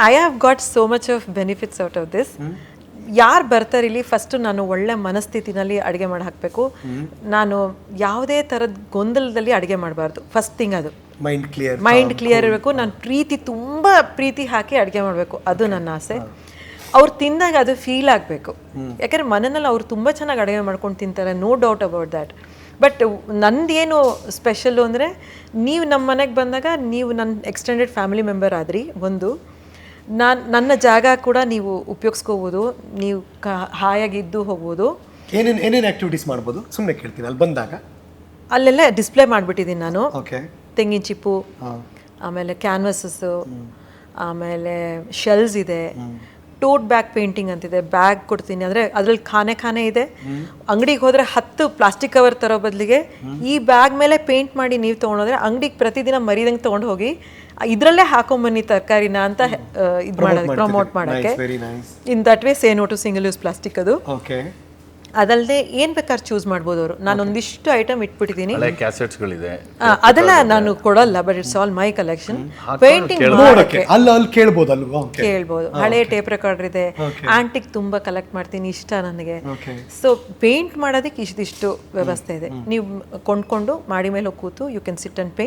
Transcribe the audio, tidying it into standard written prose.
I have got so much of benefits out of this. ಯಾರು ಬರ್ತಾರೆ ಇಲ್ಲಿ first ನಾನು ಒಳ್ಳೆ ಮನಸ್ಥಿತಿನಲ್ಲಿ ಅಡುಗೆ ಮಾಡಿ ಹಾಕಬೇಕು. ನಾನು ಯಾವುದೇ ಥರದ ಗೊಂದಲದಲ್ಲಿ ಅಡುಗೆ ಮಾಡಬಾರ್ದು. ಫಸ್ಟ್ ಥಿಂಗ್ ಅದು ಮೈಂಡ್ ಕ್ಲಿಯರ್ ಇರಬೇಕು. ನಾನು ತುಂಬ ಪ್ರೀತಿ ಹಾಕಿ ಅಡುಗೆ ಮಾಡಬೇಕು, ಅದು ನನ್ನ ಆಸೆ. ಅವ್ರು ತಿಂದಾಗ ಅದು ಫೀಲ್ ಆಗಬೇಕು. ಯಾಕಂದರೆ ಮನೆಯಲ್ಲಿ ಅವ್ರು ತುಂಬ ಚೆನ್ನಾಗಿ ಅಡುಗೆ ಮಾಡ್ಕೊಂಡು ತಿಂತಾರೆ, no doubt about that. But ನಂದೇನು ಸ್ಪೆಷಲ್ಲು ಅಂದರೆ, ನೀವು ನಮ್ಮ ಮನೆಗೆ ಬಂದಾಗ ನೀವು ನನ್ನ ಎಕ್ಸ್ಟೆಂಡೆಡ್ ಫ್ಯಾಮಿಲಿ ಮೆಂಬರ್ ಆದ್ರಿ. ಒಂದು ನನ್ನ ಜಾಗ ಕೂಡ ನೀವು ಉಪಯೋಗಿಸ್ಕೋಬೋದು, ನೀವು ಹಾಯಾಗಿದ್ದು ಹೋಗ್ಬೋದು. ಏನೇನು ಆಕ್ಟಿವಿಟೀಸ್ ಮಾಡ್ಬೋದು ಸುಮ್ಮನೆ ಕೇಳ್ತೀನಿ. ಅಲ್ಲಿ ಬಂದಾಗ ಅಲ್ಲೆಲ್ಲ ಡಿಸ್ಪ್ಲೇ ಮಾಡಿಬಿಟ್ಟಿದ್ದೀನಿ ನಾನು. ಓಕೆ. ತೆಂಗಿನ ಚಿಪ್ಪು, ಆಮೇಲೆ ಕ್ಯಾನ್ವಸಸ್ಸು, ಆಮೇಲೆ ಶೆಲ್ಸ್ ಇದೆ, ಟೋಟ್ ಬ್ಯಾಗ್ ಪೇಂಟಿಂಗ್ ಅಂತಿದೆ, ಬ್ಯಾಗ್ ಕೊಡ್ತೀನಿ. ಅಂದರೆ ಅದ್ರಲ್ಲಿ ಖಾನೆ ಇದೆ. ಅಂಗಡಿಗೆ ಹೋದರೆ 10 ಪ್ಲಾಸ್ಟಿಕ್ ಕವರ್ ತರೋ ಬದಲಿಗೆ ಈ ಬ್ಯಾಗ್ ಮೇಲೆ ಪೇಂಟ್ ಮಾಡಿ ನೀವು ತೊಗೊಂಡೋದ್ರೆ ಅಂಗಡಿಗೆ ಪ್ರತಿದಿನ ಮರಿದಂಗೆ ತೊಗೊಂಡು ಹೋಗಿ ಇದರಲ್ಲೇ ಹಾಕೊಂಬನ್ನಿ ತರಕಾರಿನ ಅಂತ ಇದು ಮಾಡೋದು, ಪ್ರಮೋಟ್ ಮಾಡೋಕ್ಕೆ. In that way say no to single use plastic. ಅದು ಅದಲ್ಲದೆ ಏನು ಬೇಕಾದ್ರೆ ಚೂಸ್ ಮಾಡ್ಬೋದು ಅವರು. ನಾನು ಒಂದಿಷ್ಟು ಐಟಮ್ ಇಟ್ಬಿಟ್ಟಿದ್ದೀನಿ. ಅದೆಲ್ಲ ನಾನು ಕೊಡಲ್ಲ, but it's all my collection. Painting ಕೇಳ್ಬೋದು. ಹಳೆ ಟೇಪ್ ರೆಕಾರ್ಡರ್ ಇದೆ, ಆಂಟಿಕ್ ತುಂಬ ಕಲೆಕ್ಟ್ ಮಾಡ್ತೀನಿ, ಇಷ್ಟ ನನಗೆ. ಸೊ ಪೇಂಟ್ ಮಾಡೋದಕ್ಕೆ ಇಷ್ಟಿಷ್ಟು ವ್ಯವಸ್ಥೆ ಇದೆ. ನೀವು ಕೊಂಡ್ಕೊಂಡು ಮಾಡಿ ಮೇಲೆ ಹೋಗಿ ಕೂತು you can sit and paint.